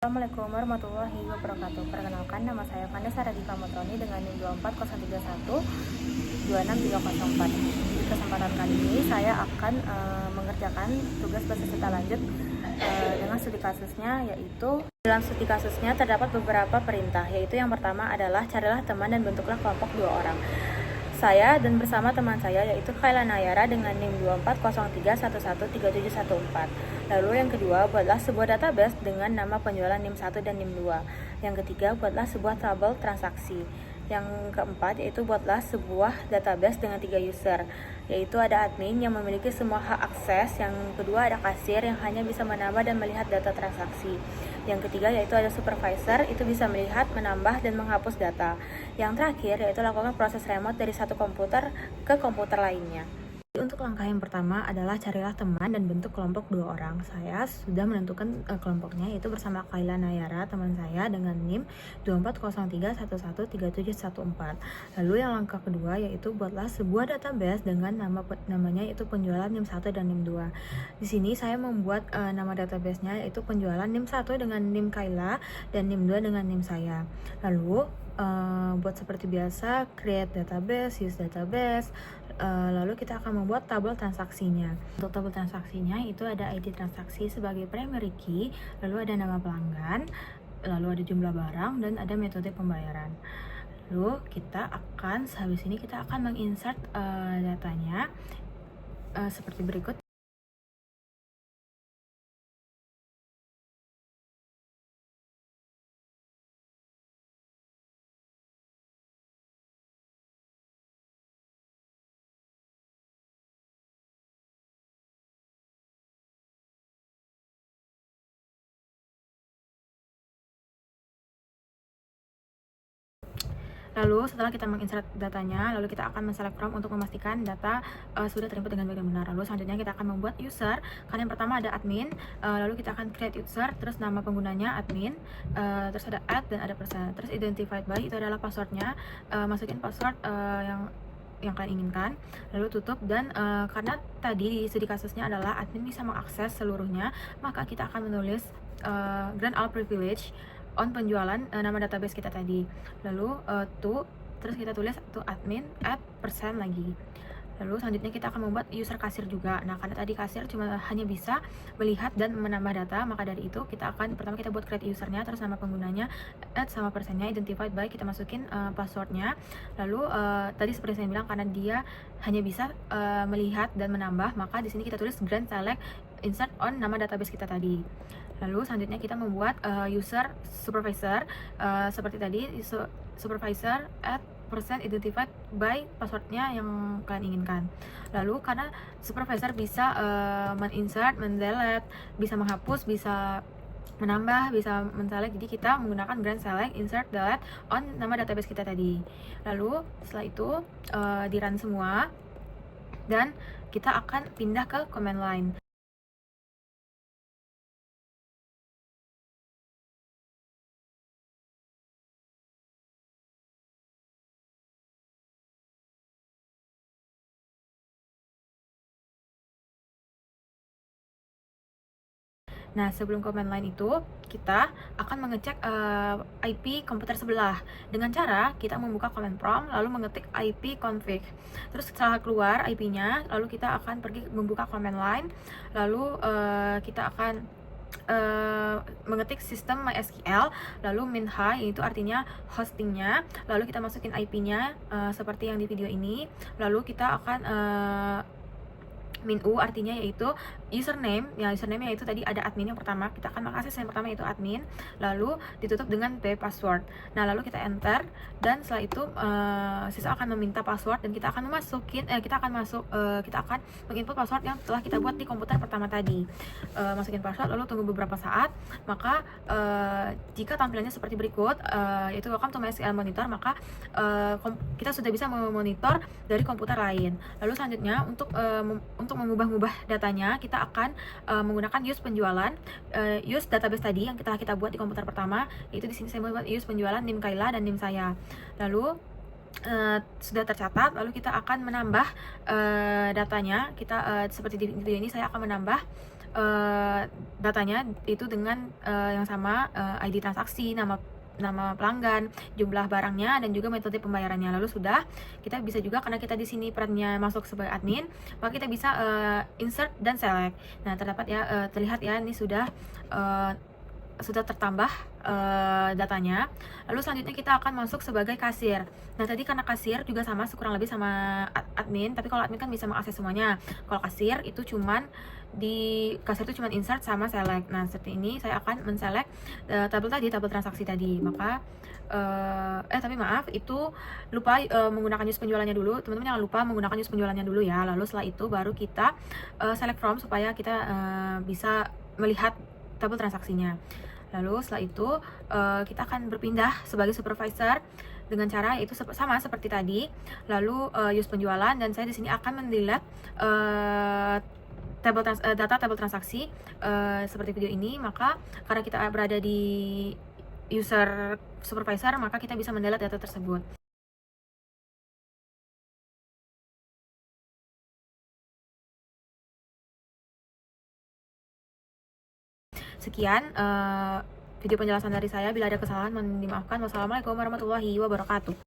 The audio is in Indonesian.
Assalamualaikum warahmatullahi wabarakatuh. Perkenalkan, nama saya Vanessa Radika Motroni dengan NIM 24031 Di kesempatan kali ini saya akan mengerjakan tugas berserta lanjut dengan studi kasusnya, yaitu dalam studi kasusnya terdapat beberapa perintah, yaitu yang pertama adalah carilah teman dan bentuklah kelompok 2 orang. Saya dan bersama teman saya yaitu Khaila Nayara dengan NIM 24031137114. Lalu yang kedua, buatlah sebuah database dengan nama penjualan NIM 1 dan NIM 2. Yang ketiga, buatlah sebuah tabel transaksi. Yang keempat, yaitu buatlah sebuah database dengan 3 user, yaitu ada admin yang memiliki semua hak akses, yang kedua ada kasir yang hanya bisa menambah dan melihat data transaksi, yang ketiga yaitu ada supervisor, itu bisa melihat, menambah, dan menghapus data, yang terakhir yaitu lakukan proses remote dari satu komputer ke komputer lainnya. Untuk langkah yang pertama adalah carilah teman dan bentuk kelompok 2 orang. Saya sudah menentukan kelompoknya, yaitu bersama Khaila Nayara, teman saya, dengan NIM 24031137114. Lalu yang langkah kedua yaitu buatlah sebuah database dengan namanya yaitu penjualan NIM 1 dan NIM 2. Di sini saya membuat nama databasenya yaitu penjualan NIM 1 dengan NIM Khaila dan NIM 2 dengan NIM saya. Lalu buat seperti biasa, create database, use database. Lalu kita akan membuat tabel transaksinya. Untuk tabel transaksinya itu ada ID transaksi sebagai primary key, lalu ada nama pelanggan, lalu ada jumlah barang, dan ada metode pembayaran. Lalu kita akan, habis ini kita akan menginsert datanya seperti berikut. Lalu setelah kita menginsert datanya, lalu kita akan men-select from untuk memastikan data sudah terinput dengan baik dan benar. Lalu selanjutnya kita akan membuat user. Karena yang pertama ada admin, lalu kita akan create user, terus nama penggunanya admin, terus ada add dan ada persen, terus identified by itu adalah passwordnya. Masukin password yang kalian inginkan, lalu tutup. Dan karena tadi di studi kasusnya adalah admin bisa mengakses seluruhnya, maka kita akan menulis grant all privilege on penjualan nama database kita tadi, lalu terus kita tulis to admin add persen lagi. Lalu selanjutnya kita akan membuat user kasir juga. Nah, karena tadi kasir cuma hanya bisa melihat dan menambah data, maka dari itu kita akan pertama kita buat create usernya, terus nama penggunanya, add sama persennya, identified by kita masukin passwordnya. Lalu tadi seperti saya bilang, karena dia hanya bisa melihat dan menambah, maka di sini kita tulis grant select insert on nama database kita tadi. Lalu selanjutnya kita membuat user supervisor seperti tadi, supervisor add persen identified by passwordnya yang kalian inginkan. Lalu karena supervisor bisa men-insert, men-delete, bisa menghapus, bisa menambah, bisa men-select, jadi kita menggunakan grant select insert delete on nama database kita tadi. Lalu setelah itu di run semua dan kita akan pindah ke command line. Nah, sebelum command line itu, kita akan mengecek IP komputer sebelah dengan cara kita membuka command prompt, lalu mengetik IP config. Terus setelah keluar IP-nya, lalu kita akan pergi membuka command line, lalu kita akan mengetik sistem MySQL, lalu minha, itu artinya hostingnya, lalu kita masukin IP-nya seperti yang di video ini, lalu kita akan min-u artinya yaitu username, ya username yaitu tadi ada admin yang pertama, kita akan mengakses yang pertama yaitu admin, lalu ditutup dengan password. Nah, lalu kita enter, dan setelah itu siswa akan meminta password dan kita akan kita akan menginput password yang telah kita buat di komputer pertama tadi. Masukin password, lalu tunggu beberapa saat, maka jika tampilannya seperti berikut, yaitu welcome to MySQL monitor, maka kita sudah bisa memonitor dari komputer lain. Lalu selanjutnya untuk mengubah-ubah datanya, kita akan menggunakan use penjualan, use database tadi yang kita buat di komputer pertama, yaitu di sini saya membuat use penjualan NIM Khaila dan NIM saya. Lalu sudah tercatat, lalu kita akan menambah datanya. Kita seperti di video ini saya akan menambah datanya itu dengan yang sama, ID transaksi, nama pelanggan, jumlah barangnya, dan juga metode pembayarannya. Lalu sudah, kita bisa juga karena kita di sini perannya masuk sebagai admin, maka kita bisa insert dan select. Nah, terlihat ya ini sudah tertambah datanya. Lalu selanjutnya kita akan masuk sebagai kasir. Nah, tadi karena kasir juga sama kurang lebih sama admin, tapi kalau admin kan bisa mengakses semuanya. Kalau kasir itu cuman insert sama select. Nah, seperti ini saya akan menselect tabel transaksi tadi. Maka tapi maaf, itu lupa menggunakan use penjualannya dulu. Teman-teman jangan lupa menggunakan use penjualannya dulu ya. Lalu setelah itu baru kita select from supaya kita bisa melihat tabel transaksinya. Lalu setelah itu kita akan berpindah sebagai supervisor dengan cara itu sama seperti tadi. Lalu use penjualan, dan saya di sini akan mendelete data tabel transaksi seperti video ini. Maka karena kita berada di user supervisor, maka kita bisa mendelete data tersebut. Sekian video penjelasan dari saya. Bila ada kesalahan mohon dimaafkan. Wassalamualaikum warahmatullahi wabarakatuh.